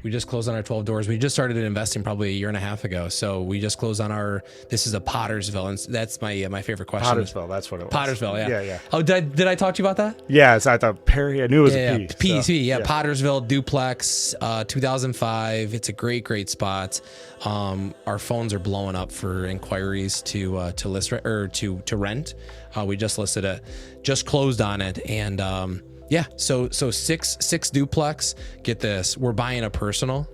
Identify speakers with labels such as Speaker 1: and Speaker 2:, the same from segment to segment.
Speaker 1: We just closed on our 12 doors. We just started investing probably a year and a half ago. So we just closed on this is a Pottersville. And that's my favorite question.
Speaker 2: Pottersville, that's what it was.
Speaker 1: Pottersville, yeah.
Speaker 2: Yeah.
Speaker 1: Oh, did I talk to you about that?
Speaker 2: Yeah, I thought Perry, I knew it was a P.
Speaker 1: P, yeah. Pottersville, duplex, 2005. It's a great spot. Our phones are blowing up for inquiries to list or to rent. We just listed it, just closed on it. And, yeah, so six duplex. Get this, we're buying a personal.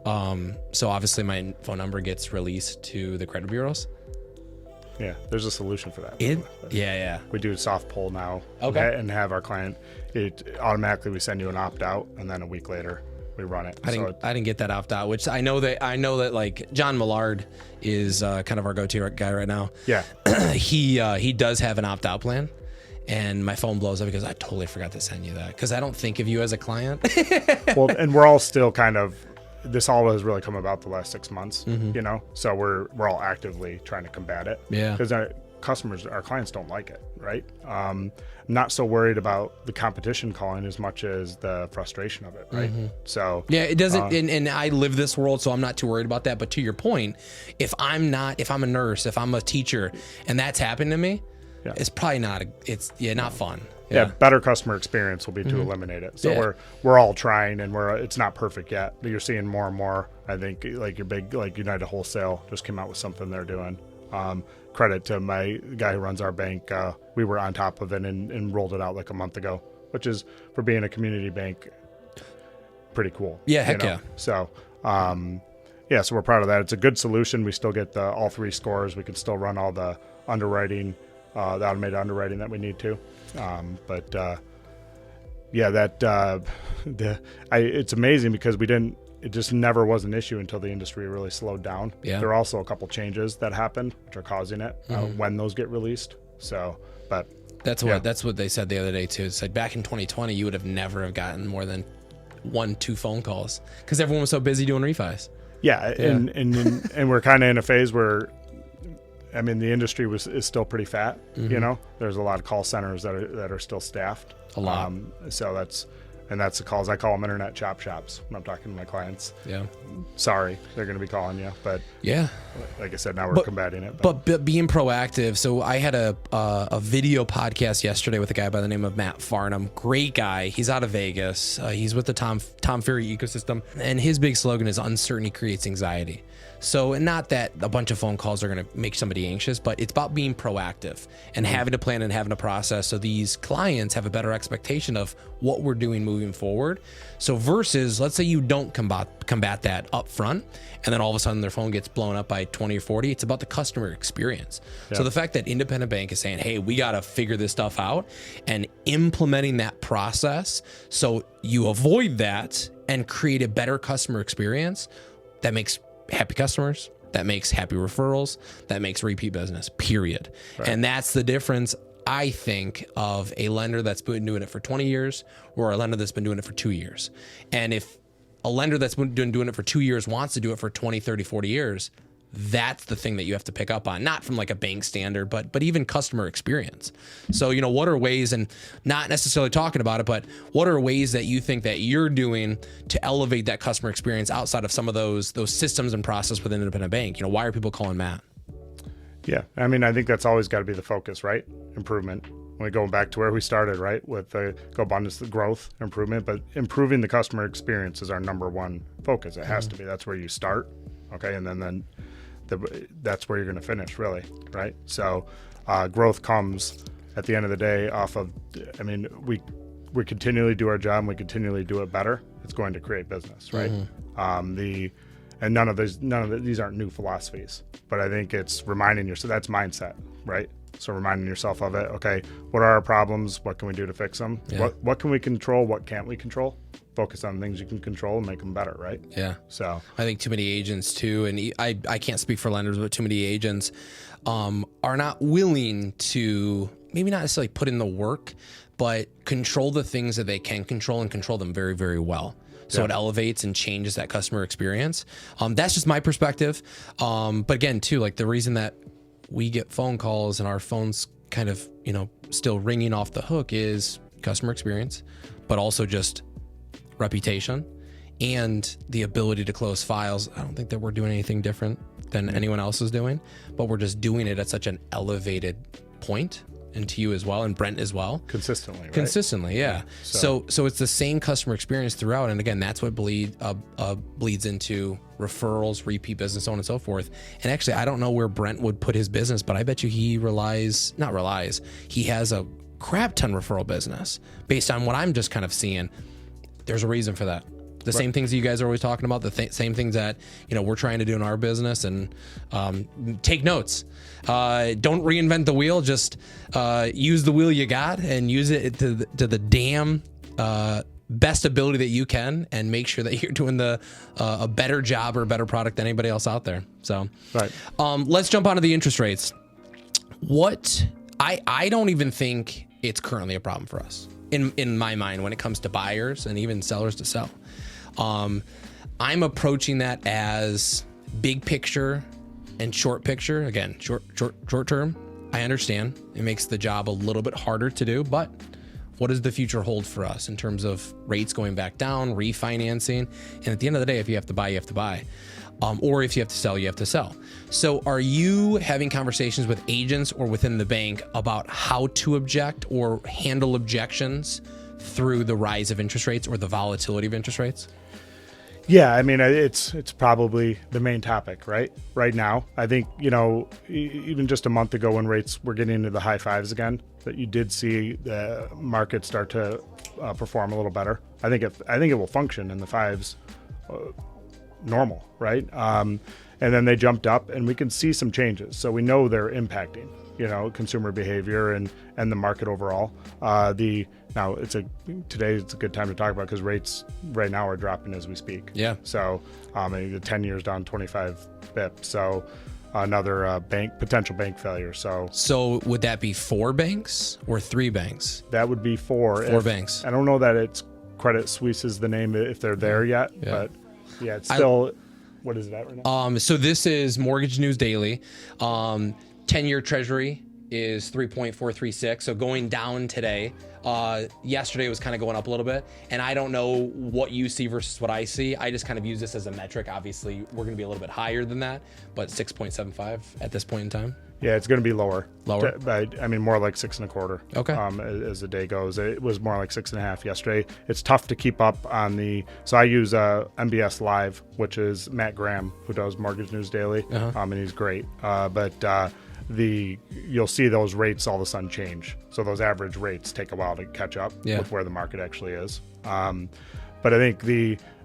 Speaker 1: So obviously my phone number gets released to the credit bureaus.
Speaker 2: Yeah, there's a solution for that.
Speaker 1: Yeah.
Speaker 2: We do a soft pull now.
Speaker 1: Okay.
Speaker 2: And have our client, it automatically we send you an opt out, and then a week later we run it.
Speaker 1: I didn't get that opt out, which I know that like John Millard is kind of our go-to guy right now.
Speaker 2: Yeah.
Speaker 1: He does have an opt out plan. And my phone blows up because I totally forgot to send you that because I don't think of you as a client.
Speaker 2: Well, and we're all still kind of, this all has really come about the last 6 months, you know? So we're all actively trying to combat it.
Speaker 1: Yeah.
Speaker 2: Because our clients don't like it, right? I'm not so worried about the competition calling as much as the frustration of it, right? So
Speaker 1: yeah, it doesn't, and I live this world, so I'm not too worried about that. But to your point, if I'm a nurse, if I'm a teacher, and that's happened to me, it's probably not not fun.
Speaker 2: Yeah, better customer experience will be to eliminate it. So we're all trying, and it's not perfect yet, but you're seeing more and more. I think like your big, like United Wholesale just came out with something they're doing. Credit to my guy who runs our bank. We were on top of it and rolled it out like a month ago, which is, for being a community bank, pretty cool.
Speaker 1: Yeah, heck yeah.
Speaker 2: So so we're proud of that. It's a good solution. We still get all 3 scores. We can still run all the underwriting, the automated underwriting that we need to. It's amazing because it just never was an issue until the industry really slowed down.
Speaker 1: Yeah.
Speaker 2: There are also a couple changes that happened which are causing it when those get released. So, but
Speaker 1: that's what they said the other day too. It said back in 2020 you would have never have gotten more than 1-2 phone calls because everyone was so busy doing refis.
Speaker 2: And we're kind of in a phase where, I mean, the industry is still pretty fat. You know, there's a lot of call centers that are still staffed.
Speaker 1: A lot.
Speaker 2: So that's the calls. I call them internet chop shops when I'm talking to my clients.
Speaker 1: Yeah.
Speaker 2: Sorry, they're going to be calling you, but
Speaker 1: yeah,
Speaker 2: like I said, now we're combating it.
Speaker 1: But being proactive. So I had a video podcast yesterday with a guy by the name of Matt Farnham. Great guy. He's out of Vegas. He's with the Tom Ferry ecosystem, and his big slogan is "Uncertainty creates anxiety." So, not that a bunch of phone calls are going to make somebody anxious, but it's about being proactive and having a plan and having a process so these clients have a better expectation of what we're doing moving forward. So versus, let's say you don't combat that up front, and then all of a sudden their phone gets blown up by 20 or 40. It's about the customer experience. Yeah. So the fact that Independent Bank is saying, hey, we got to figure this stuff out and implementing that process so you avoid that and create a better customer experience that makes happy customers, that makes happy referrals, that makes repeat business, period. Right. And that's the difference, I think, of a lender that's been doing it for 20 years or a lender that's been doing it for 2 years. And if a lender that's been doing it for 2 years wants to do it for 20, 30, 40 years, that's the thing that you have to pick up on, not from like a bank standard, but even customer experience. So, you know, what are ways, and not necessarily talking about it, but what are ways that you think that you're doing to elevate that customer experience outside of some of those systems and process within Independent Bank? You know, why are people calling Matt?
Speaker 2: Yeah, I mean, I think that's always got to be the focus, right? Improvement. When we go back to where we started, right, with the abundance, the growth, improvement, but improving the customer experience is our number one focus. It has to be. That's where you start, okay, and then that's where you're going to finish, really, right? So growth comes at the end of the day off of, I mean, we continually do our job and we continually do it better. It's going to create business, right? And And these aren't new philosophies, but I think it's reminding yourself, that's mindset, right? So reminding yourself of it. Okay, what are our problems? What can we do to fix them?
Speaker 1: Yeah.
Speaker 2: What can we control? What can't we control? Focus on things you can control and make them better, right?
Speaker 1: Yeah.
Speaker 2: So
Speaker 1: I think too many agents too, and I can't speak for lenders, but too many agents are not willing to maybe not necessarily put in the work, but control the things that they can control and control them very, very well. So it elevates and changes that customer experience. That's just my perspective. But again, too, like the reason that we get phone calls and our phones kind of, still ringing off the hook is customer experience, but also just reputation and the ability to close files. I don't think that we're doing anything different than anyone else is doing, but we're just doing it at such an elevated point. And to you as well, and Brent as well.
Speaker 2: Consistently, right?
Speaker 1: Consistently, yeah. So it's the same customer experience throughout. And again, that's what bleeds into referrals, repeat business, so on and so forth. And actually, I don't know where Brent would put his business, but I bet you he he has a crap ton referral business based on what I'm just kind of seeing. There's a reason for that. The same things that you guys are always talking about, the same things that we're trying to do in our business, and take notes. Don't reinvent the wheel. Just use the wheel you got and use it to the damn best ability that you can, and make sure that you're doing a better job or a better product than anybody else out there. So, let's jump onto the interest rates. I don't even think it's currently a problem for us in my mind when it comes to buyers and even sellers to sell. I'm approaching that as big picture and short picture. Again, short term. I understand it makes the job a little bit harder to do, but what does the future hold for us in terms of rates going back down, refinancing? And at the end of the day, if you have to buy, you have to buy. Or if you have to sell, you have to sell. So are you having conversations with agents or within the bank about how to object or handle objections through the rise of interest rates or the volatility of interest rates?
Speaker 2: Yeah, I mean, it's probably the main topic, right? Right now, I think, even just a month ago when rates were getting into the high fives again, that you did see the market start to perform a little better. I think it will function in the fives normal, right? And then they jumped up, and we can see some changes. So we know they're impacting, consumer behavior and the market overall. Today it's a good time to talk about, because rates right now are dropping as we speak.
Speaker 1: Yeah.
Speaker 2: So the 10 years down 25 bips. So another potential bank failure. So
Speaker 1: would that be 4 banks or 3 banks?
Speaker 2: That would be 4.
Speaker 1: 4 banks.
Speaker 2: I don't know that it's Credit Suisse is the name if they're there yet, but yeah, it's still. What is that right now?
Speaker 1: So this is Mortgage News Daily. 10-year Treasury is 3.436. So going down today. Yesterday was kind of going up a little bit, and I don't know what you see versus what I see. I just kind of use this as a metric. Obviously, we're going to be a little bit higher than that, but 6.75 at this point in time.
Speaker 2: Yeah, it's going to be lower.
Speaker 1: Lower?
Speaker 2: I mean, more like 6.25.
Speaker 1: Okay.
Speaker 2: As the day goes, it was more like 6.5 yesterday. It's tough to keep up on so I use MBS Live, which is Matt Graham, who does Mortgage News Daily, and he's great. You'll see those rates all of a sudden change. So those average rates take a while to catch up with where the market actually is. But I think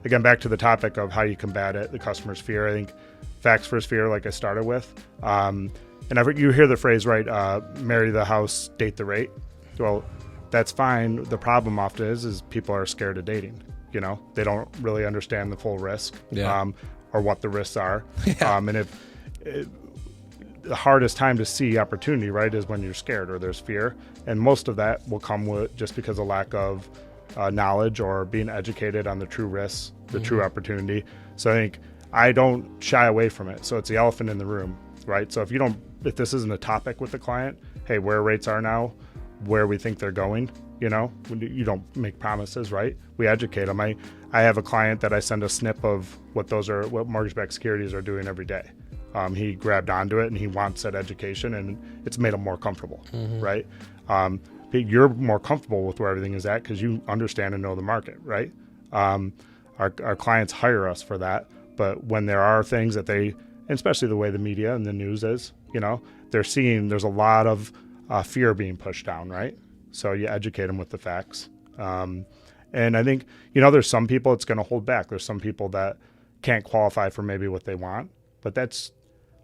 Speaker 2: again, back to the topic of how you combat it, the customer's fear, I think facts versus fear, like I started with. And you hear the phrase, right, marry the house, date the rate. Well, that's fine. The problem often is people are scared of dating. They don't really understand the full risk or what the risks are. And the hardest time to see opportunity, right, is when you're scared or there's fear. And most of that will come with just because of lack of knowledge or being educated on the true risks, the true opportunity. So I think I don't shy away from it. So it's the elephant in the room, right? So if this isn't a topic with the client, hey, where rates are now, where we think they're going, you don't make promises, right? We educate them. I have a client that I send a snip of what mortgage-backed securities are doing every day. He grabbed onto it, and he wants that education, and it's made him more comfortable, right? You're more comfortable with where everything is at because you understand and know the market, right? Our clients hire us for that, but when there are things that especially the way the media and the news is, they're seeing there's a lot of fear being pushed down, right? So you educate them with the facts. And I think, there's some people it's going to hold back. There's some people that, can't qualify for maybe what they want, but that's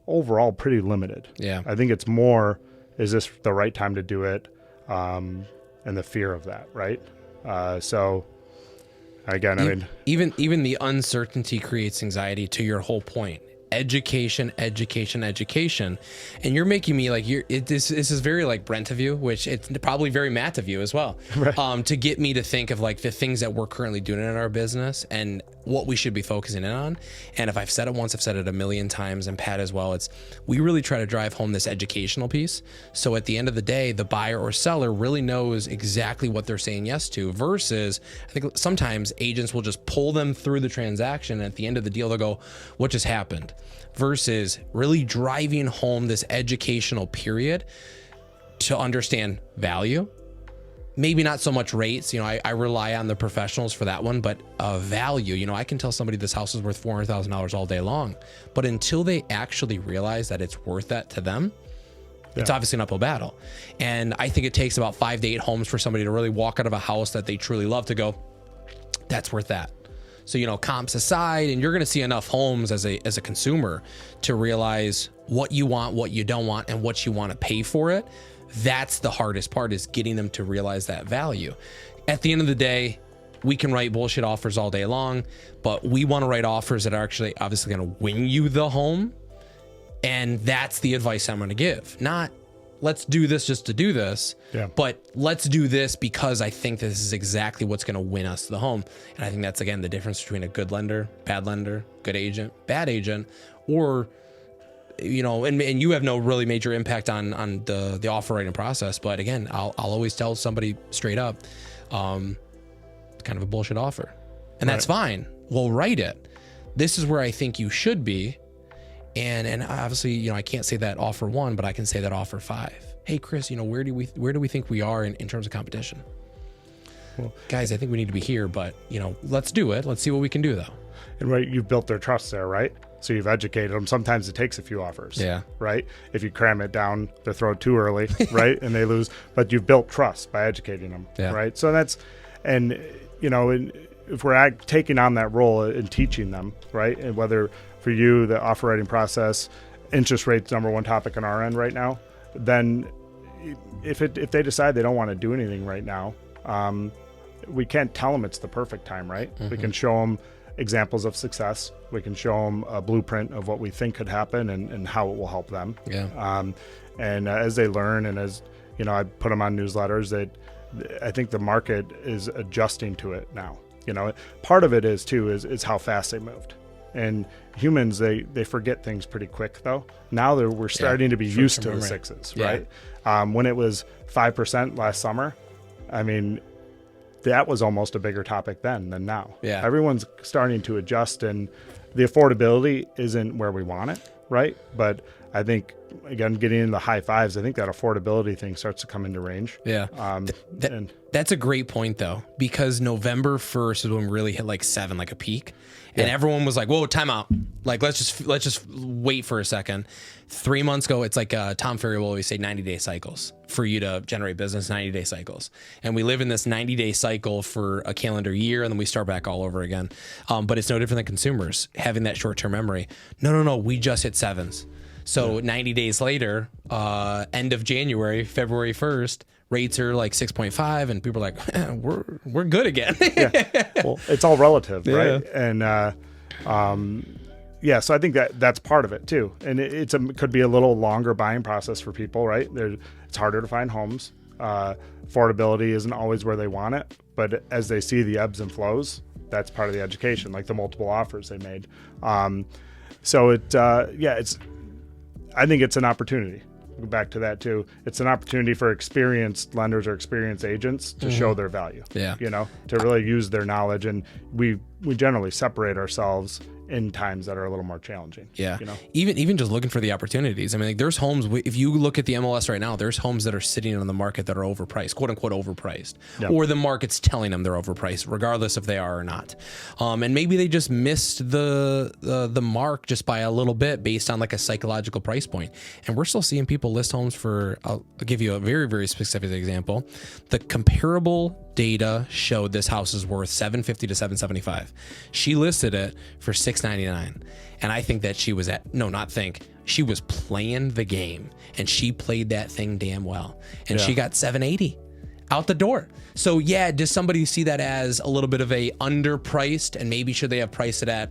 Speaker 2: overall pretty limited.
Speaker 1: Yeah.
Speaker 2: I think it's more, is this the right time to do it? And the fear of that, right? So again, I mean,
Speaker 1: even the uncertainty creates anxiety, to your whole point. Education. And you're making me like, this is very like Brent of you, which it's probably very Matt of you as well. Right. To get me to think of like the things that we're currently doing in our business and what we should be focusing in on. And if I've said it once, I've said it a million times, and Pat as well, we really try to drive home this educational piece. So at the end of the day, the buyer or seller really knows exactly what they're saying yes to, versus I think sometimes agents will just pull them through the transaction. And at the end of the deal, they'll go, what just happened? Versus really driving home this educational period to understand value. Maybe not so much rates. I rely on the professionals for that one, but value. I can tell somebody this house is worth $400,000 all day long, but until they actually realize that it's worth that to them, it's obviously an uphill battle. And I think it takes about 5 to 8 homes for somebody to really walk out of a house that they truly love to go, that's worth that. So, comps aside, and you're going to see enough homes as a consumer to realize what you want, what you don't want, and what you want to pay for it. That's the hardest part, is getting them to realize that value. At the end of the day, we can write bullshit offers all day long, but we want to write offers that are actually obviously going to win you the home. And that's the advice I'm going to give. Not let's do this just to do this, but let's do this because I think this is exactly what's going to win us the home. And I think that's, again, the difference between a good lender, good agent, bad agent, or and you have no really major impact on the offer writing process. But again, I'll always tell somebody straight up, kind of a bullshit offer, and that's fine. We'll write it. This is where I think you should be. And obviously, I can't say that offer 1, but I can say that offer 5. Hey, Chris, where do we think we are in terms of competition? Well, guys, I think we need to be here, but let's do it. Let's see what we can do though.
Speaker 2: And you've built their trust there, right? So you've educated them. Sometimes it takes a few offers, right? If you cram it down their throat too early, right, and they lose, but you've built trust by educating them, right? So that's, and if we're taking on that role and teaching them, right, and whether for you the offer writing process, interest rate's number one topic on our end right now, then if they decide they don't want to do anything right now, we can't tell them it's the perfect time, right? Mm-hmm. We can show them examples of success. We can show them a blueprint of what we think could happen and how it will help them. And as they learn, and as I put them on newsletters, I think the market is adjusting to it now. Part of it is how fast they moved. And humans, they forget things pretty quick though. Now we're starting to be used to the 6s, right? When it was 5% last summer, I mean, that was almost a bigger topic then than now. Everyone's starting to adjust, and the affordability isn't where we want it, right? But I think, again, getting into the high 5s, I think that affordability thing starts to come into range.
Speaker 1: That's a great point though, because November 1st is when we really hit like 7, like a peak. And everyone was like, whoa, time out. Like, let's just wait for a second. 3 months ago, it's like Tom Ferry will always say 90-day cycles for you to generate business, 90-day cycles. And we live in this 90-day cycle for a calendar year, and then we start back all over again. But it's no different than consumers having that short-term memory. No, we just hit 7s. So 90 days later, end of January, February 1st, rates are like 6.5, and people are like, we're good again.
Speaker 2: Well, it's all relative, right? And so I think that's part of it too. And it could be a little longer buying process for people, right? It's harder to find homes. Affordability isn't always where they want it, but as they see the ebbs and flows, that's part of the education, like the multiple offers they made. I think it's an opportunity. Go back to that too. It's an opportunity for experienced lenders or experienced agents to show their value. To really use their knowledge, and we generally separate ourselves in times that are a little more challenging.
Speaker 1: Even just looking for the opportunities. I mean, like, there's homes, if you look at the MLS right now, there's homes that are sitting on the market that are overpriced, quote unquote overpriced, or the market's telling them they're overpriced, regardless if they are or not. And maybe they just missed the mark just by a little bit based on like a psychological price point. And we're still seeing people list homes for, I'll give you a very, very specific example. The comparable data showed this house is worth $750 to $775. She listed it for $699. And I think that she was she was playing the game, and she played that thing damn well. And she got $780 out the door. So yeah, does somebody see that as a little bit of a underpriced, and maybe should they have priced it at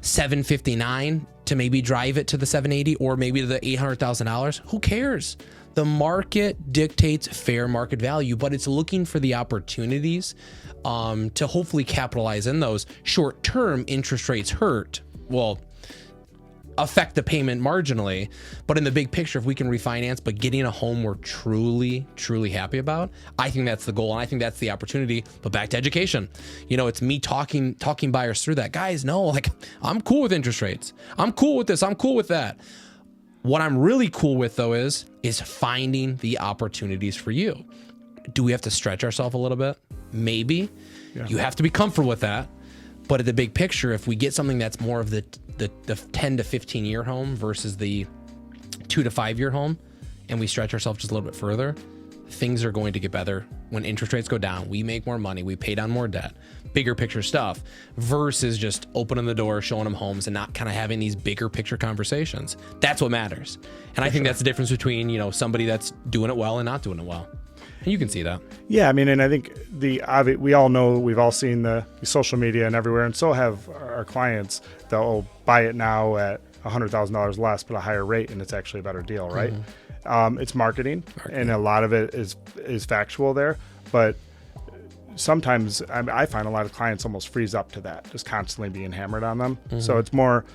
Speaker 1: $759 to maybe drive it to the $780 or maybe the $800,000? Who cares? The market dictates fair market value, but it's looking for the opportunities to hopefully capitalize in those. Short-term interest rates affect the payment marginally, but in the big picture, if we can refinance, but getting a home we're truly, truly happy about, I think that's the goal, and I think that's the opportunity. But back to education, it's me talking buyers through that. Guys, no, like, I'm cool with interest rates. I'm cool with this. I'm cool with that. What I'm really cool with, though, is finding the opportunities for you. Do we have to stretch ourselves a little bit? Maybe. Yeah. You have to be comfortable with that. But at the big picture, if we get something that's more of the 10 to 15 year home versus the 2 to 5 year home, and we stretch ourselves just a little bit further, things are going to get better. When interest rates go down, we make more money, we pay down more debt, bigger picture stuff, versus just opening the door, showing them homes, and not kind of having these bigger picture conversations. That's what matters. And I think that's the difference between, somebody that's doing it well and not doing it well. And you can see that. Yeah,
Speaker 2: I mean, and I think we all know, we've all seen the social media and everywhere, and so have our clients. They'll buy it now at $100,000 less, but a higher rate, and it's actually a better deal, right? Mm-hmm. It's marketing, and a lot of it is factual there. But sometimes I find a lot of clients almost freeze up to that, just constantly being hammered on them. Mm-hmm. So it's more,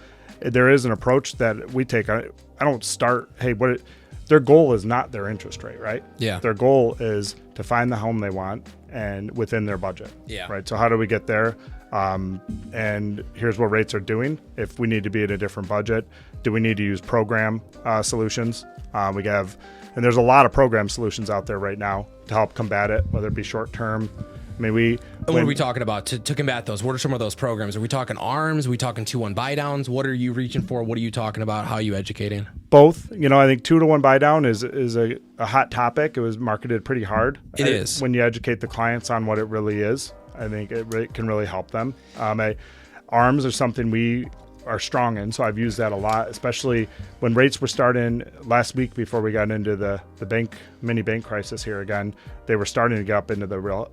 Speaker 2: there is an approach that we take. I don't start, their goal is not their interest rate, right?
Speaker 1: Yeah.
Speaker 2: Their goal is to find the home they want and within their budget.
Speaker 1: Yeah.
Speaker 2: Right. So how do we get there? And here's what rates are doing. If we need to be at a different budget, do we need to use program solutions? We have, and there's a lot of program solutions out there right now to help combat it, whether it be short term. I mean,
Speaker 1: what are we talking about to combat those? What are some of those programs? Are we talking ARMs? Are we talking 2-1 buy downs? What are you reaching for? What are you talking about? How are you educating?
Speaker 2: Both. I think 2-1 buy down is a hot topic. It was marketed pretty hard.
Speaker 1: It is.
Speaker 2: When you educate the clients on what it really is, I think it can really help them. ARMs are something we are strong in, so I've used that a lot, especially when rates were starting last week before we got into the mini bank crisis here again. They were starting to get up into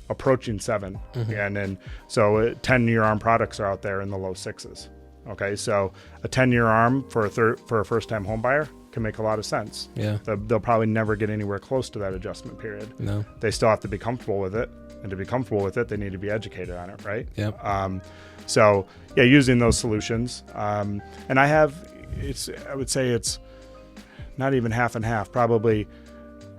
Speaker 2: approaching 7. Mm-hmm. And so 10-year ARM products are out there in the low 6s. Okay, so a 10-year ARM for a first-time home buyer can make a lot of sense.
Speaker 1: Yeah,
Speaker 2: they'll probably never get anywhere close to that adjustment period.
Speaker 1: No,
Speaker 2: they still have to be comfortable with it, and to be comfortable with it, they need to be educated on it, right?
Speaker 1: Yeah.
Speaker 2: So yeah, using those solutions, and I would say it's not even half and half. Probably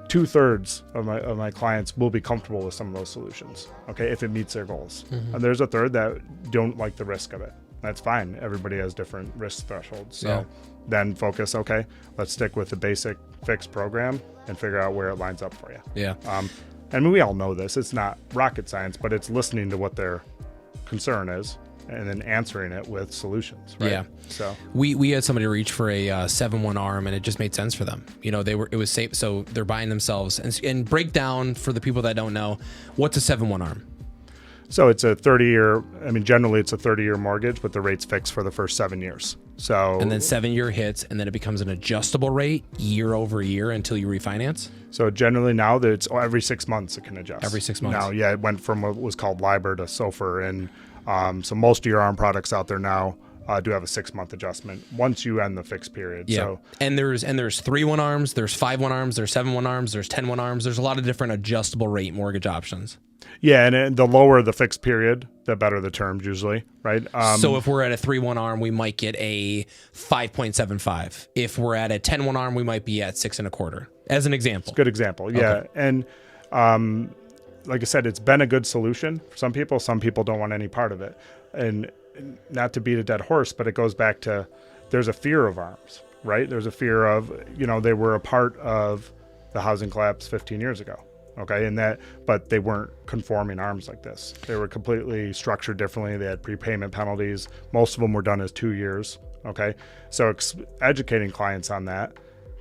Speaker 2: 2/3 of my clients will be comfortable with some of those solutions. Okay, if it meets their goals. Mm-hmm. And there's a third that don't like the risk of it. That's fine. Everybody has different risk thresholds. So then focus. Okay, let's stick with the basic fixed program and figure out where it lines up for you.
Speaker 1: Yeah.
Speaker 2: And we all know this. It's not rocket science, but it's listening to what their concern is and then answering it with solutions. Right?
Speaker 1: Yeah.
Speaker 2: So
Speaker 1: we had somebody reach for a 7-1 ARM, and it just made sense for them. It was safe. So they're buying themselves and break down for the people that don't know, what's a 7-1 ARM?
Speaker 2: So it's a 30-year, generally it's a 30-year mortgage, but the rate's fixed for the first 7 years. So
Speaker 1: and then 7-year hits, and then it becomes an adjustable rate year over year until you refinance?
Speaker 2: So generally now that it's every 6 months it can adjust.
Speaker 1: Every 6 months.
Speaker 2: Now, yeah, it went from what was called LIBOR to SOFR, and so most of your ARM products out there now do have a 6-month adjustment once you end the fixed period.
Speaker 1: Yeah.
Speaker 2: So,
Speaker 1: and there's 3-1 ARMs, there's 5-1 ARMs, there's 7-1 ARMs, there's 10-1 ARMs. There's a lot of different adjustable rate mortgage options.
Speaker 2: Yeah, and the lower the fixed period, the better the terms usually, right?
Speaker 1: So if we're at a 3-1 ARM, we might get a 5.75. If we're at a 10-1 ARM, we might be at 6.25, as an example.
Speaker 2: It's a good example, yeah. Okay. And like I said, it's been a good solution for some people. Some people don't want any part of it. And not to beat a dead horse, but it goes back to there's a fear of ARMs, right? There's a fear of, they were a part of the housing collapse 15 years ago. Okay, but they weren't conforming ARMs like this. They were completely structured differently. They had prepayment penalties. Most of them were done as 2 years. Okay, so educating clients on that,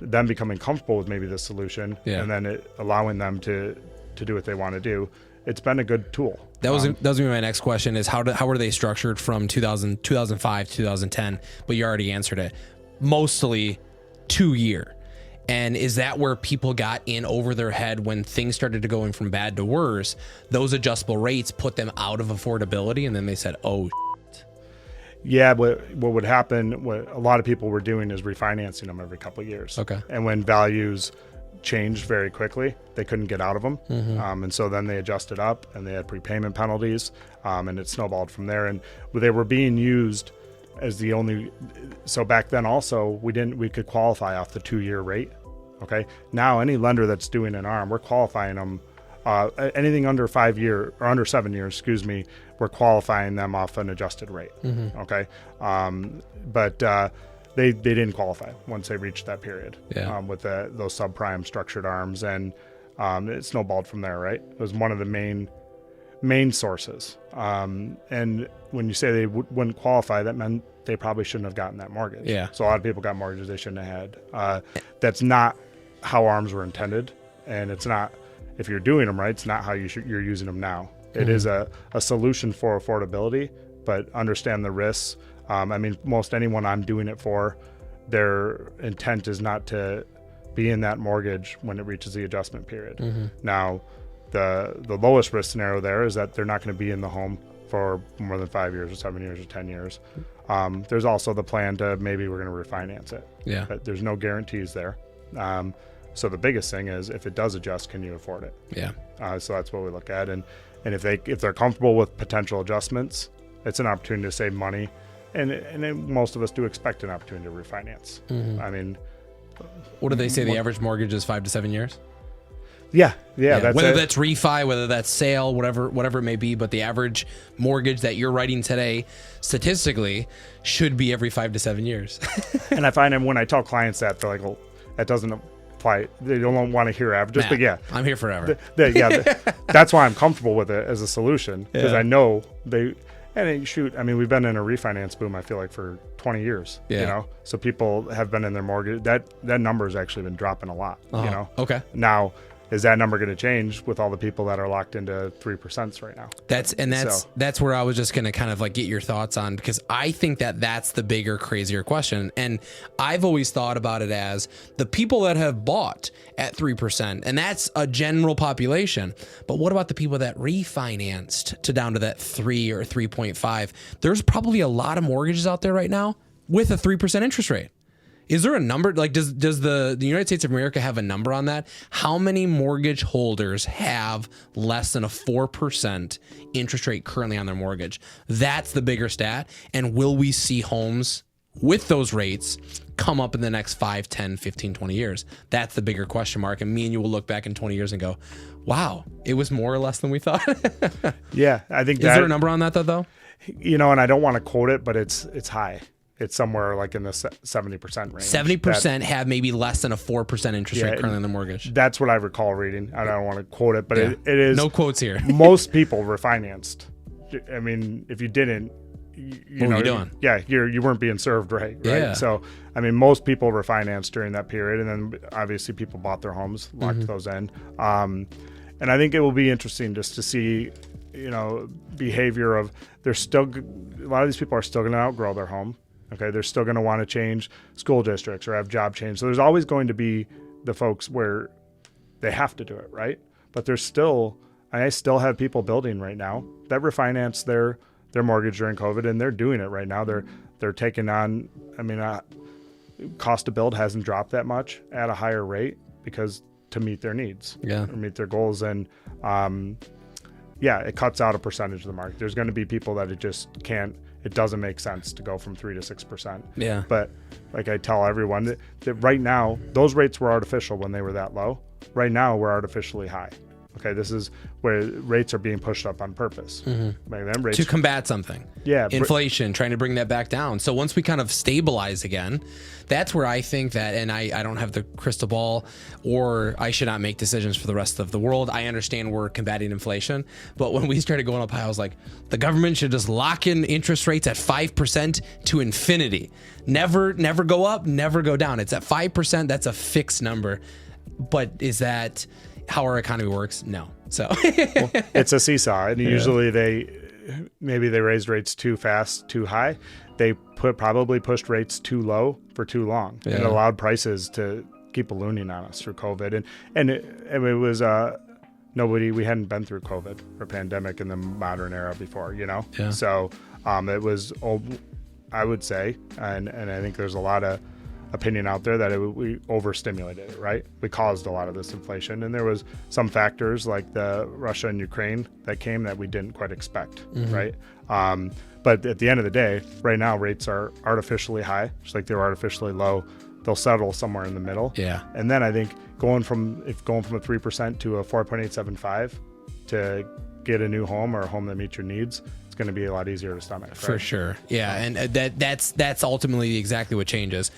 Speaker 2: them becoming comfortable with maybe the solution, and then allowing them to to do what they want to do. It's been a good tool.
Speaker 1: That was going to be my next question is how were they structured from 2005, 2010, but you already answered it. Mostly 2 year. And is that where people got in over their head when things started to going from bad to worse? Those adjustable rates put them out of affordability, and then they said, oh, shit.
Speaker 2: Yeah, what would happen, what a lot of people were doing is refinancing them every couple of years.
Speaker 1: Okay.
Speaker 2: And when values changed very quickly, they couldn't get out of them. And so then they adjusted up, and they had prepayment penalties, and it snowballed from there. And they were being used as the only, so back then also we could qualify off the 2-year rate. Okay. Now any lender that's doing an ARM, we're qualifying them, anything under 5 year or under 7 years, we're qualifying them off an adjusted rate. Okay. But they didn't qualify once they reached that period with those subprime structured ARMs, and it snowballed from there. Right. It was one of the main sources. And when you say they wouldn't qualify, that meant they probably shouldn't have gotten that mortgage.
Speaker 1: Yeah.
Speaker 2: So a lot of people got mortgages they shouldn't have had. That's not how ARMs were intended. And it's not, if you're doing them right, it's not how you're using them now. It is a solution for affordability, but understand the risks. I mean, most anyone I'm doing it for, their intent is not to be in that mortgage when it reaches the adjustment period. Now, the lowest risk scenario there is that they're not going to be in the home for more than 5 years or 7 years or 10 years. There's also the plan to maybe we're going to refinance it.
Speaker 1: Yeah.
Speaker 2: But there's no guarantees there. So the biggest thing is if it does adjust, can you afford it?
Speaker 1: Yeah.
Speaker 2: So that's what we look at. And if they're comfortable with potential adjustments, it's an opportunity to save money. And most of us do expect an opportunity to refinance. I mean,
Speaker 1: what do they say? The average mortgage is 5 to 7 years.
Speaker 2: Yeah. That's
Speaker 1: whether
Speaker 2: it.
Speaker 1: that's refi, whether that's sale, whatever it may be, but the average mortgage that you're writing today, statistically, should be every 5 to 7 years.
Speaker 2: And I find that when I tell clients that, they're like, "Well, that doesn't apply." They don't want to hear averages, but yeah,
Speaker 1: I'm here forever.
Speaker 2: That's why I'm comfortable with it as a solution, because I know they. And shoot, I mean, we've been in a refinance boom, I feel like, for 20 years, you know? So people have been in their mortgage. That number has actually been dropping a lot, you know?
Speaker 1: Okay.
Speaker 2: Now, is that number going to change with all the people that are locked into 3% right now?
Speaker 1: That's where I was just going to kind of like get your thoughts on, because I think that's the bigger, crazier question. And I've always thought about it as the people that have bought at 3%, and that's a general population. But what about the people that refinanced to down to that 3 or 3.5? There's probably a lot of mortgages out there right now with a 3% interest rate. Is there a number? Like, does the United States of America have a number on that? How many mortgage holders have less than a 4% interest rate currently on their mortgage? That's the bigger stat. And will we see homes with those rates come up in the next 5, 10, 15, 20 years? That's the bigger question mark. And me and you will look back in 20 years and go, wow, it was more or less than we thought.
Speaker 2: Yeah, I think
Speaker 1: Is there a number on that though?
Speaker 2: You know, and I don't want to quote it, but it's high. It's somewhere like in the 70% range.
Speaker 1: 70% have maybe less than a 4% interest rate currently on the mortgage.
Speaker 2: That's what I recall reading. I don't want to quote it, but it is.
Speaker 1: No quotes here.
Speaker 2: Most people refinanced. I mean, if you didn't,
Speaker 1: what were you doing?
Speaker 2: Yeah, you weren't being served right.
Speaker 1: Yeah.
Speaker 2: So, I mean, most people refinanced during that period, and then obviously people bought their homes, locked those in. And I think it will be interesting just to see, you know, behavior of a lot of these people are still going to outgrow their home. Okay, they're still going to want to change school districts or have job change. So there's always going to be the folks where they have to do it, right? But I still have people building right now that refinance their mortgage during COVID, and they're doing it right now. They're taking on, I mean, cost to build hasn't dropped that much at a higher rate because to meet their needs, or meet their goals. And it cuts out a percentage of the market. There's going to be people that it doesn't make sense to go from 3 to 6%.
Speaker 1: Yeah.
Speaker 2: But like I tell everyone that right now, those rates were artificial when they were that low. Right now, we're artificially high. Okay, this is where rates are being pushed up on purpose.
Speaker 1: To combat something.
Speaker 2: Yeah.
Speaker 1: Inflation, trying to bring that back down. So once we kind of stabilize again, that's where I think that, and I don't have the crystal ball, or I should not make decisions for the rest of the world. I understand we're combating inflation, but when we started going up high, I was like, the government should just lock in interest rates at 5% to infinity. Never go up, never go down. It's at 5%. That's a fixed number. But is that how our economy works? No. So
Speaker 2: it's a seesaw, and usually they raised rates too fast, too high. They probably pushed rates too low for too long, and allowed prices to keep ballooning on us through COVID. And it was we hadn't been through COVID or pandemic in the modern era before,
Speaker 1: Yeah.
Speaker 2: So it was, I would say, and I think there's a lot of opinion out there that we overstimulated it, right? We caused a lot of this inflation, and there was some factors like the Russia and Ukraine that came that we didn't quite expect, right? But at the end of the day, right now rates are artificially high, just like they were artificially low. They'll settle somewhere in the middle.
Speaker 1: Yeah.
Speaker 2: And then I think going from a 3% to a 4.875 to get a new home or a home that meets your needs, it's going to be a lot easier to stomach. Right?
Speaker 1: For sure. Yeah. And that's ultimately exactly what changes.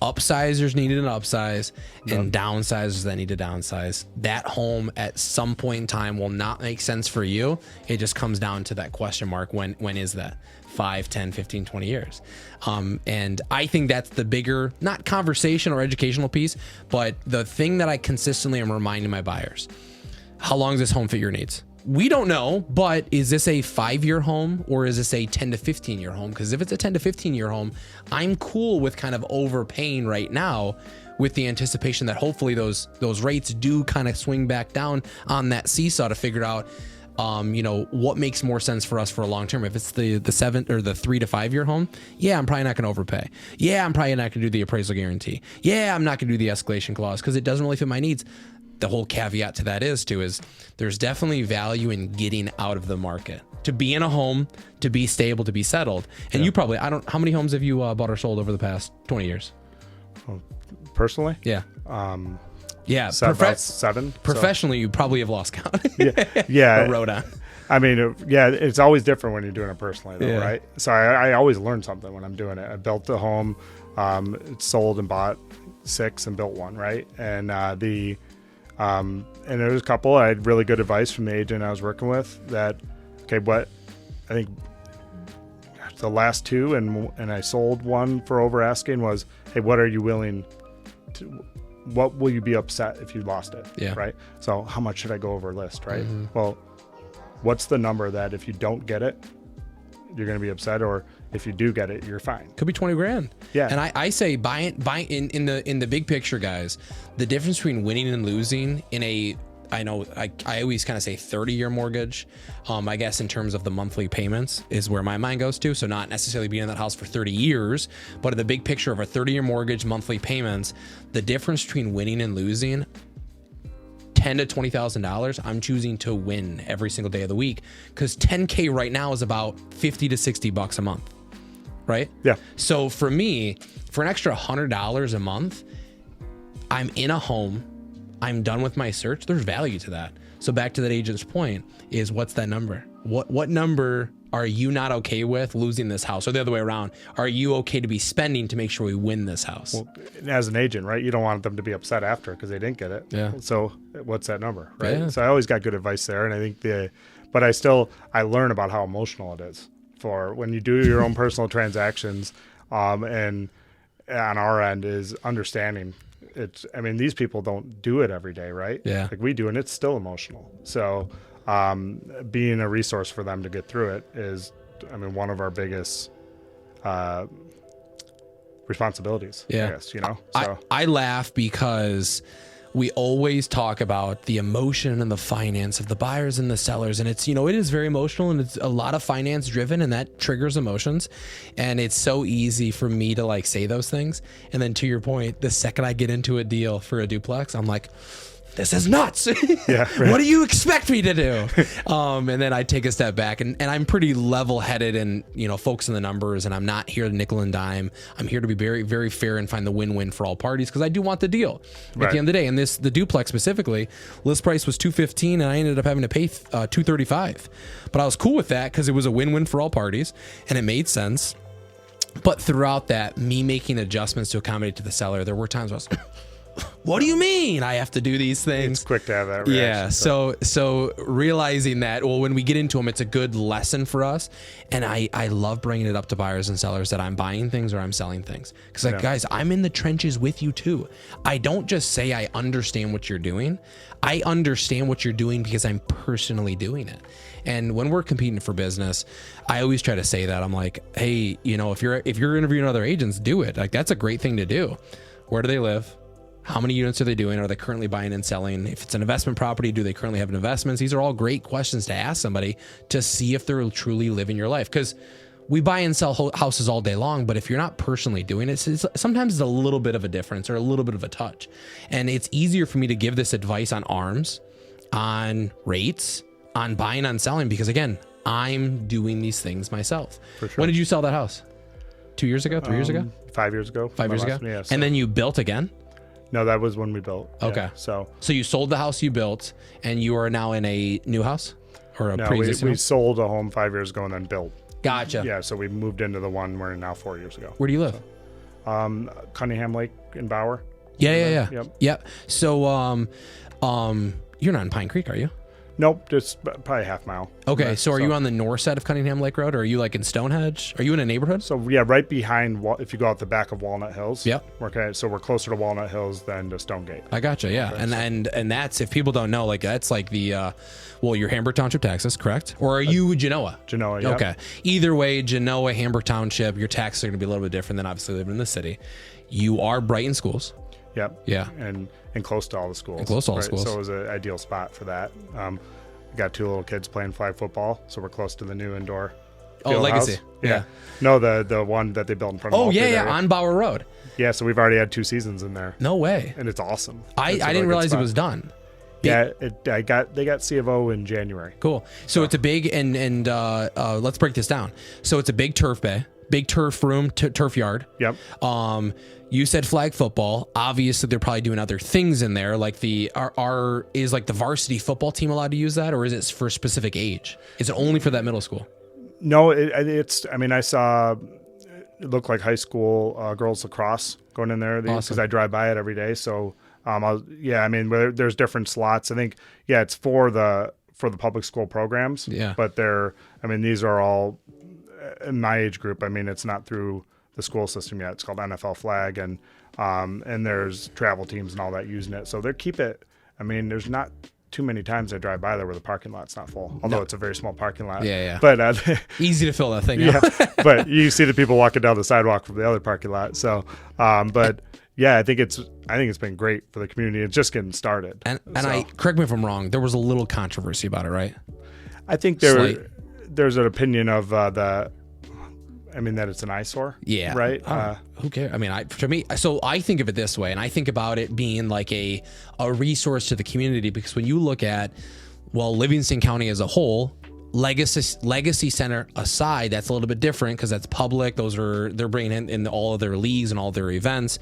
Speaker 1: Upsizers needed an upsize, and downsizers that need to downsize. That home at some point in time will not make sense for you. It just comes down to that question mark. When is that? 5, 10, 15, 20 years. And I think that's the bigger, not conversation or educational piece, but the thing that I consistently am reminding my buyers. How long does this home fit your needs? We don't know, but is this a 5-year home or is this a 10 to 15-year home? Because if it's a 10 to 15-year home, I'm cool with kind of overpaying right now with the anticipation that hopefully those rates do kind of swing back down on that seesaw to figure out what makes more sense for us for a long term. If it's the 7 or the 3 to 5 year home, yeah, I'm probably not going to overpay. Yeah, I'm probably not going to do the appraisal guarantee. Yeah, I'm not going to do the escalation clause because it doesn't really fit my needs. The whole caveat to that is there's definitely value in getting out of the market, to be in a home, to be stable, to be settled. And you probably, how many homes have you bought or sold over the past 20 years?
Speaker 2: Well, personally?
Speaker 1: Yeah.
Speaker 2: Yeah, about 7.
Speaker 1: Professionally, you probably have lost count.
Speaker 2: Yeah.
Speaker 1: Or wrote on.
Speaker 2: I mean, it's always different when you're doing it personally, though, right? So I always learn something when I'm doing it. I built a home, sold and bought 6 and built 1, right? And and there was a couple. I had really good advice from the agent I was working with that, what I think the last 2 and I sold 1 for over asking was, hey, what are you willing to? What will you be upset if you lost it?
Speaker 1: Yeah.
Speaker 2: Right. So how much should I go over list? Right. Well, what's the number that if you don't get it, you're going to be upset, or if you do get it, you're fine?
Speaker 1: Could be 20 grand.
Speaker 2: Yeah.
Speaker 1: And I say buy in the big picture, guys. The difference between winning and losing in I always kind of say 30-year mortgage. I guess in terms of the monthly payments is where my mind goes to. So not necessarily being in that house for 30 years, but in the big picture of a 30-year mortgage, monthly payments, the difference between winning and losing, $10,000 to $20,000, I'm choosing to win every single day of the week, because $10K right now is about $50 to $60 a month, right?
Speaker 2: Yeah.
Speaker 1: So for me, for an extra $100 a month, I'm in a home. I'm done with my search. There's value to that. So back to that agent's point is, what's that number? What number are you not okay with losing this house? Or the other way around, are you okay to be spending to make sure we win this house?
Speaker 2: Well, as an agent, right, you don't want them to be upset after because they didn't get it.
Speaker 1: Yeah.
Speaker 2: So what's that number, right?
Speaker 1: Yeah.
Speaker 2: So I always got good advice there. And I think but I learn about how emotional it is for when you do your own personal transactions. And on our end is understanding. These people don't do it every day, right?
Speaker 1: Yeah.
Speaker 2: Like we do, and it's still emotional. So being a resource for them to get through it is, one of our biggest responsibilities.
Speaker 1: Yeah.
Speaker 2: I guess, So
Speaker 1: I laugh because we always talk about the emotion and the finance of the buyers and the sellers. And it's, it is very emotional, and it's a lot of finance driven, and that triggers emotions. And it's so easy for me to say those things. And then to your point, the second I get into a deal for a duplex, I'm like, this is nuts.
Speaker 2: Yeah, right.
Speaker 1: What do you expect me to do? And then I take a step back, and I'm pretty level headed and, focus on the numbers, and I'm not here to nickel and dime. I'm here to be very, very fair and find the win-win for all parties, because I do want the deal at the end of the day. And the duplex specifically, list price was $215, and I ended up having to pay $235. But I was cool with that because it was a win-win for all parties and it made sense. But throughout that, me making adjustments to accommodate to the seller, there were times where I was what do you mean I have to do these things?
Speaker 2: It's quick to have that reaction.
Speaker 1: Yeah. So realizing that, well, when we get into them, it's a good lesson for us. And I love bringing it up to buyers and sellers that I'm buying things or I'm selling things. Because like, guys, I'm in the trenches with you too. I don't just say I understand what you're doing. I understand what you're doing because I'm personally doing it. And when we're competing for business, I always try to say that. I'm like, hey, you know, if you're interviewing other agents, do it. Like, that's a great thing to do. Where do they live? How many units are they doing? Are they currently buying and selling? If it's an investment property, do they currently have investments? These are all great questions to ask somebody to see if they're truly living your life. Because we buy and sell houses all day long, but if you're not personally doing it, sometimes it's a little bit of a difference or a little bit of a touch. And it's easier for me to give this advice on ARMs, on rates, on buying, on selling, because again, I'm doing these things myself. For sure. When did you sell that house? 2 years ago? 3 years ago?
Speaker 2: 5 years ago.
Speaker 1: 5 years ago?
Speaker 2: Yeah, so.
Speaker 1: And then you built again?
Speaker 2: No, that was when we built.
Speaker 1: Okay.
Speaker 2: Yeah, so
Speaker 1: you sold the house you built and you are now in a new house or a pre-existing
Speaker 2: we
Speaker 1: house?
Speaker 2: sold a home 5 years ago and then built.
Speaker 1: Gotcha.
Speaker 2: Yeah, so we moved into the one we're in now 4 years ago.
Speaker 1: Where do you live?
Speaker 2: Cunningham Lake in Bauer.
Speaker 1: Yeah.
Speaker 2: Yep.
Speaker 1: Yep. So you're not in Pine Creek, are you?
Speaker 2: Nope, just probably a half mile.
Speaker 1: Okay, so are you on the north side of Cunningham Lake Road, or are you like in Stonehenge? Are you in a neighborhood?
Speaker 2: So yeah, right behind, if you go out the back of Walnut Hills.
Speaker 1: Yep.
Speaker 2: Okay, so we're closer to Walnut Hills than to Stonegate.
Speaker 1: I gotcha, yeah. Okay, and that's, if people don't know, like that's like the, well, you're Hamburg Township, Texas, correct? Or are you Genoa?
Speaker 2: Genoa, yeah.
Speaker 1: Okay. Either way, Genoa, Hamburg Township, your taxes are going to be a little bit different than obviously living in the city. You are Brighton schools.
Speaker 2: Yep.
Speaker 1: Yeah.
Speaker 2: And close to all the schools.
Speaker 1: And close to all the schools.
Speaker 2: So it was an ideal spot for that. Got 2 little kids playing flag football, so we're close to the new indoor.
Speaker 1: Legacy.
Speaker 2: House. Yeah. No, the one that they built in front of.
Speaker 1: Oh yeah, on Bauer Road.
Speaker 2: Yeah, so we've already had 2 seasons in there.
Speaker 1: No way.
Speaker 2: And it's awesome.
Speaker 1: I didn't realize it was done.
Speaker 2: Yeah, they got C of O in January.
Speaker 1: Cool. So it's a big and let's break this down. So it's a big turf bay, big turf room, turf yard.
Speaker 2: Yep.
Speaker 1: You said flag football. Obviously, they're probably doing other things in there. Like is like the varsity football team allowed to use that, or is it for a specific age? Is it only for that middle school?
Speaker 2: No, it's. I mean, I saw it looked like high school girls lacrosse going in there because I drive by it every day. So, I mean, there's different slots. I think, it's for the public school programs.
Speaker 1: Yeah.
Speaker 2: But these are all in my age group. I mean, it's not through the school system yet. It's called NFL Flag, and there's travel teams and all that using it. So they keep it. I mean, there's not too many times I drive by there where the parking lot's not full, although it's a very small parking lot.
Speaker 1: Yeah.
Speaker 2: But
Speaker 1: easy to fill that thing
Speaker 2: out.
Speaker 1: Yeah.
Speaker 2: But you see the people walking down the sidewalk from the other parking lot. So, but yeah, I think it's been great for the community. It's just getting started.
Speaker 1: And I correct me if I'm wrong. There was a little controversy about it, right?
Speaker 2: I think there's an opinion of that it's an eyesore. Yeah. Right.
Speaker 1: Who cares? I mean, I think of it this way, and I think about it being like a resource to the community, because when you look at, Livingston County as a whole, Legacy Center aside, that's a little bit different because that's public. They're bringing in all of their leagues and all their events.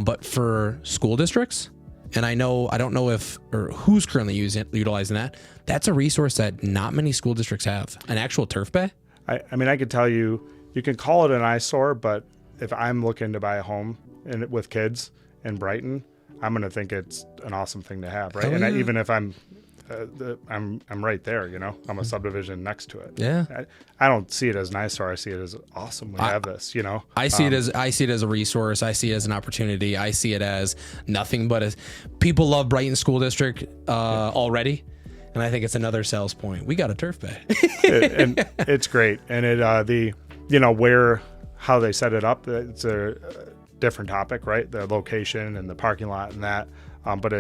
Speaker 1: But for school districts, and I don't know who's currently utilizing that. That's a resource that not many school districts have. An actual turf bay.
Speaker 2: I could tell you. You can call it an eyesore, but if I'm looking to buy a home with kids in Brighton, I'm going to think it's an awesome thing to have, right?
Speaker 1: Oh,
Speaker 2: and even if I'm right there, I'm a subdivision next to it.
Speaker 1: Yeah,
Speaker 2: I don't see it as an eyesore. I see it as awesome. We have this,
Speaker 1: I see it as a resource. I see it as an opportunity. I see it as nothing but people love Brighton School District already. And I think it's another sales point. We got a turf bay.
Speaker 2: And it's great. And how they set it up, it's a different topic, right? The location and the parking lot and that. But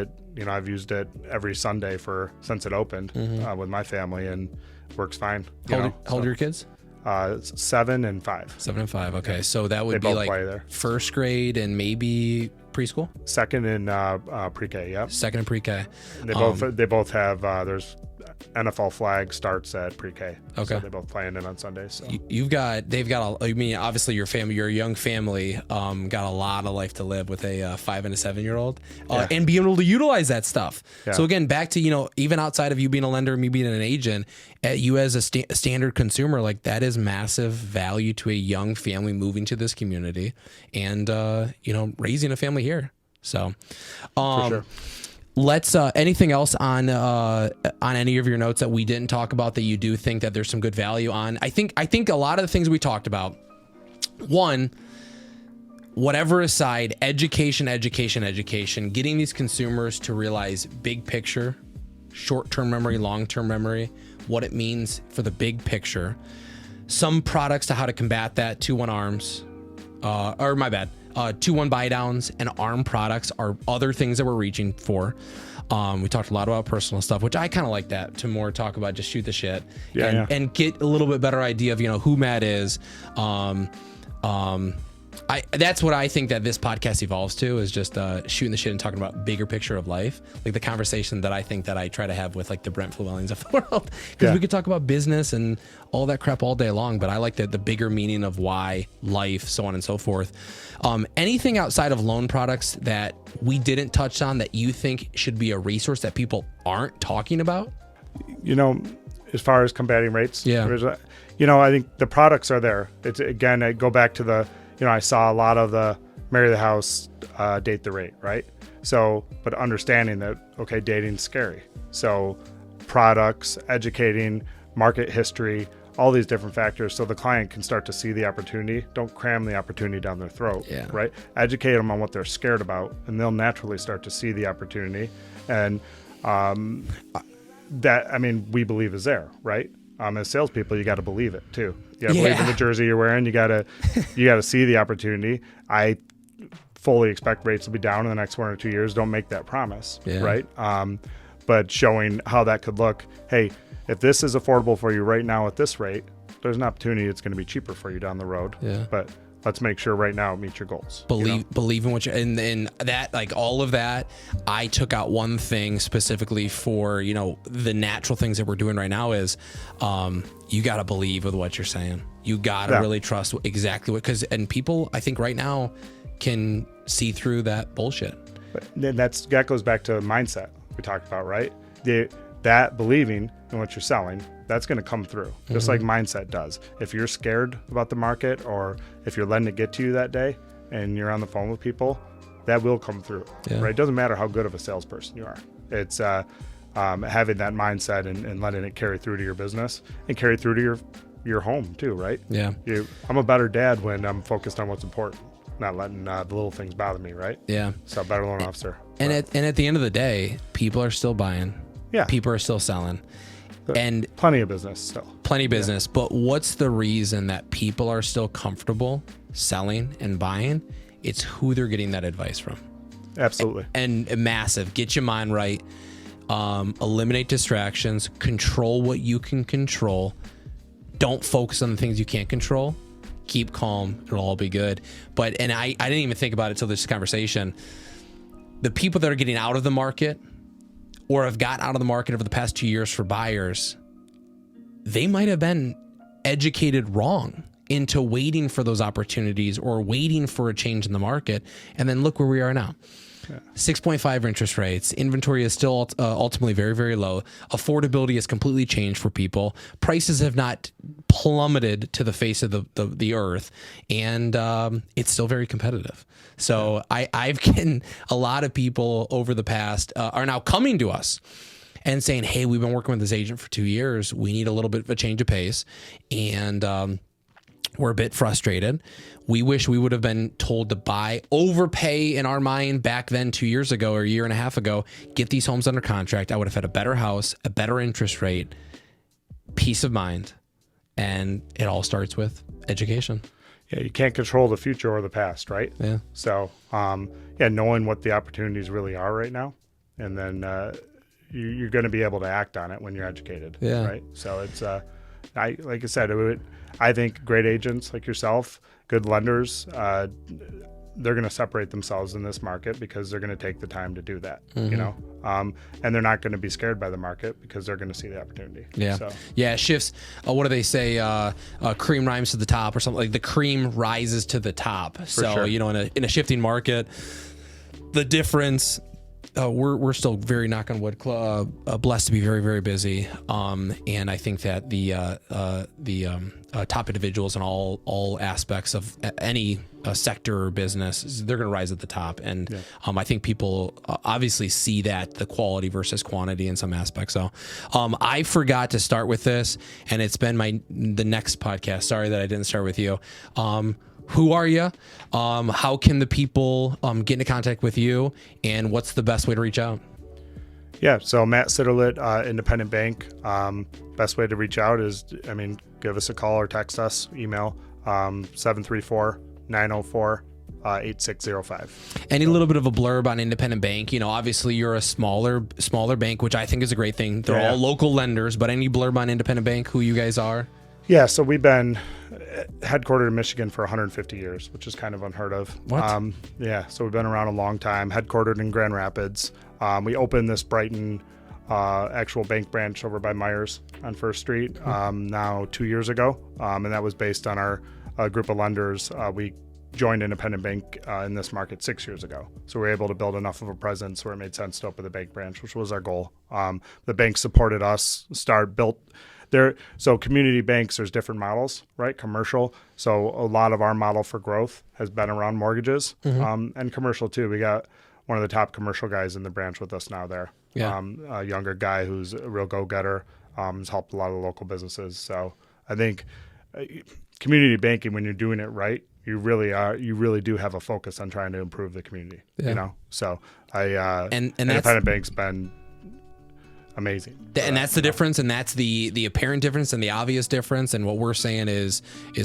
Speaker 2: I've used it every Sunday since it opened with my family, and works fine.
Speaker 1: How old are your kids?
Speaker 2: 7 and 5.
Speaker 1: 7 and 5. Okay. So that would be like first grade and maybe preschool?
Speaker 2: Second in pre-K, yep.
Speaker 1: Second in pre-K.
Speaker 2: They both have, there's NFL Flag starts at pre-K.
Speaker 1: Okay.
Speaker 2: So they both play in it on Sundays. So.
Speaker 1: Obviously your young family got a lot of life to live with a 5 and a 7-year-old and being able to utilize that stuff. Yeah. So again, back to, even outside of you being a lender and me being an agent, you as a standard consumer, like that is massive value to a young family moving to this community and, raising a family here. So,
Speaker 2: For sure.
Speaker 1: let's anything else on any of your notes that we didn't talk about that you do think that there's some good value on? I think a lot of the things we talked about, one, whatever aside, education, getting these consumers to realize big picture, short-term memory, long-term memory, what it means for the big picture. Some products to how to combat that, 2-1 arms, 2-1 buy downs and arm products are other things that we're reaching for. We talked a lot about personal stuff, which I kind of like that, to more talk about just shoot the shit and get a little bit better idea of, who Matt is. That's what I think that this podcast evolves to, is just shooting the shit and talking about bigger picture of life, like the conversation that I think that I try to have with like the Brent Llewellyns of the world, because we could talk about business and all that crap all day long, but I like the bigger meaning of why, life, so on and so forth. Anything outside of loan products that we didn't touch on that you think should be a resource that people aren't talking about?
Speaker 2: As far as combating rates, I think the products are there. It's, again, I go back to I saw a lot of the marry the house, date the rate, right? So, but understanding that, okay, dating's scary. So products, educating, market history, all these different factors, so the client can start to see the opportunity. Don't cram the opportunity down their throat, right? Educate them on what they're scared about, and they'll naturally start to see the opportunity. And we believe is there, right? As salespeople, you got to believe it too. You got to believe in the jersey you're wearing. You got to see the opportunity. I fully expect rates to be down in the next 1 or 2 years. Don't make that promise, right? But showing how that could look. Hey, if this is affordable for you right now at this rate, there's an opportunity it's going to be cheaper for you down the road. But let's make sure right now it meets your goals.
Speaker 1: Believe in what you, and that, like all of that, I took out one thing specifically for, the natural things that we're doing right now is, you got to believe with what you're saying. You got to really trust exactly and people, I think right now can see through that bullshit.
Speaker 2: But then that goes back to mindset we talked about, right? That believing in what you're selling, that's going to come through, just like mindset does. If you're scared about the market, or if you're letting it get to you that day and you're on the phone with people, that will come through, right? It doesn't matter how good of a salesperson you are. It's having that mindset and letting it carry through to your business and carry through to your home too, right? I'm a better dad when I'm focused on what's important, not letting the little things bother me, right? So better loan officer.
Speaker 1: And at the end of the day, people are still buying. People are still selling. And
Speaker 2: plenty of business still.
Speaker 1: Plenty of business. But what's the reason that people are still comfortable selling and buying? It's who they're getting that advice from.
Speaker 2: Absolutely.
Speaker 1: And massive. Get your mind right. Eliminate distractions. Control what you can control. Don't focus on the things you can't control. Keep calm. It'll all be good. And I didn't even think about it till this conversation. The people that are getting out of the market, or have got out of the market over the past 2 years for buyers, they might have been educated wrong into waiting for those opportunities or waiting for a change in the market. And then look where we are now. 6.5 interest rates. Inventory is still ultimately very, very low. Affordability has completely changed for people. Prices have not plummeted to the face of the earth. And it's still very competitive. So I've gotten a lot of people over the past are now coming to us and saying, hey, we've been working with this agent for 2 years. We need a little bit of a change of pace. And we're a bit frustrated. We wish we would have been told to overpay in our mind back then 2 years ago or a year and a half ago, get these homes under contract. I would have had a better house, a better interest rate, peace of mind. And it all starts with education.
Speaker 2: You can't control the future or the past, right? So, knowing what the opportunities really are right now, and then you're going to be able to act on it when you're educated, right? So it's, like I said, I think great agents like yourself, good lenders, they're going to separate themselves in this market because they're going to take the time to do that, and they're not going to be scared by the market because they're going to see the opportunity.
Speaker 1: It shifts. What do they say? Cream rhymes to the top, or something like the cream rises to the top. In a shifting market, the difference we're still very, knock on wood, blessed to be very, very busy. And I think that the top individuals in all aspects of any sector or business, they're going to rise at the top. And I think people obviously see that, the quality versus quantity in some aspects. So I forgot to start with this, and it's been the next podcast. Sorry that I didn't start with you. Who are you? How can the people get into contact with you? And what's the best way to reach out?
Speaker 2: Yeah, so Matt Sitterlet, Independent Bank. Best way to reach out is, give us a call or text us, email 734-904-8605.
Speaker 1: Any little bit of a blurb on Independent Bank? Obviously you're a smaller bank, which I think is a great thing. They're all local lenders, but any blurb on Independent Bank, who you guys are?
Speaker 2: Yeah, so we've been headquartered in Michigan for 150 years, which is kind of unheard of.
Speaker 1: What?
Speaker 2: So we've been around a long time, headquartered in Grand Rapids. We opened this Brighton actual bank branch over by Myers on First Street now 2 years ago, and that was based on our group of lenders. We joined Independent Bank in this market 6 years ago. So we were able to build enough of a presence where it made sense to open the bank branch, which was our goal. The bank supported us, built there. So community banks, there's different models, right? Commercial. So a lot of our model for growth has been around mortgages and commercial too. We got one of the top commercial guys in the branch with us now there.
Speaker 1: Yeah.
Speaker 2: A younger guy who's a real go-getter, has helped a lot of the local businesses. So I think community banking, when you're doing it right, you really do have a focus on trying to improve the community, So and Independent Bank's been amazing.
Speaker 1: And that's the difference, and that's the apparent difference and the obvious difference. And what we're saying is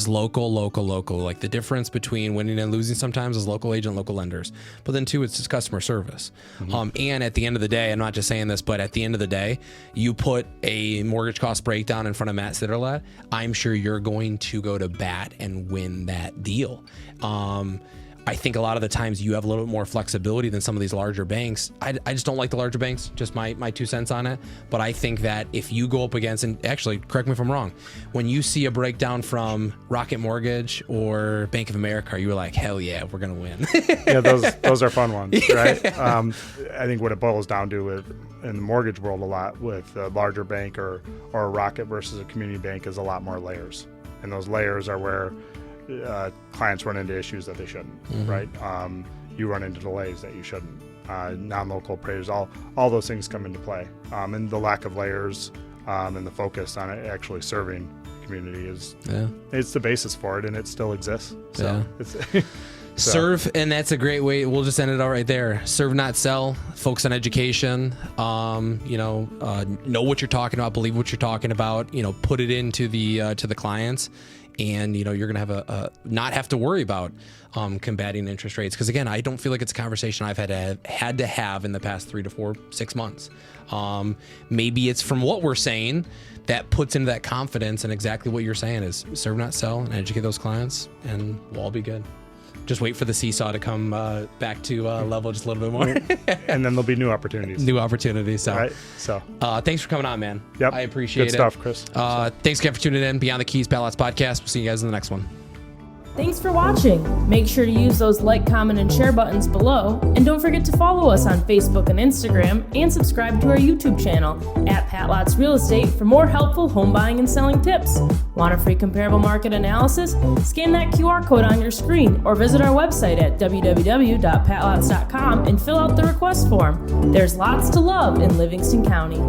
Speaker 1: local. Like the difference between winning and losing sometimes is local agent, local lenders. But then too, it's just customer service. And at the end of the day, I'm not just saying this, but at the end of the day, you put a mortgage cost breakdown in front of Matt Sitterlet, I'm sure you're going to go to bat and win that deal. I think a lot of the times you have a little bit more flexibility than some of these larger banks. I just don't like the larger banks, just my 2 cents on it. But I think that if you go up against, and actually, correct me if I'm wrong, when you see a breakdown from Rocket Mortgage or Bank of America, you were like, hell yeah, we're going to win.
Speaker 2: Yeah, those are fun ones, right? I think what it boils down to in the mortgage world a lot with a larger bank or a Rocket versus a community bank is a lot more layers. And those layers are where clients run into issues that they shouldn't, right? You run into delays that you shouldn't. Non-local appraisers, all those things come into play. And the lack of layers and the focus on it actually serving the community it's the basis for it, and it still exists. So it's
Speaker 1: serve, and that's a great way. We'll just end it all right there. Serve, not sell. Focus on education. Know what you're talking about. Believe what you're talking about. Put it into to the clients. And you're gonna have not have to worry about combating interest rates, because again, I don't feel like it's a conversation I've had to have in the past 3 to 4, 6 months. Maybe it's from what we're saying that puts into that confidence, and exactly what you're saying is serve, not sell, and educate those clients, and we'll all be good. Just wait for the seesaw to come back to level just a little bit more.
Speaker 2: And then there'll be new opportunities.
Speaker 1: So,
Speaker 2: right.
Speaker 1: Thanks for coming on, man.
Speaker 2: Yep.
Speaker 1: I appreciate
Speaker 2: Good stuff, Chris.
Speaker 1: Thanks again for tuning in. Beyond the Keys, Pat Lotz Podcast. We'll see you guys in the next one.
Speaker 3: Thanks for watching. Make sure to use those like, comment, and share buttons below. And don't forget to follow us on Facebook and Instagram, and subscribe to our YouTube channel at Pat Lotz Real Estate for more helpful home buying and selling tips. Want a free comparable market analysis? Scan that QR code on your screen or visit our website at www.patlotz.com and fill out the request form. There's lots to love in Livingston County.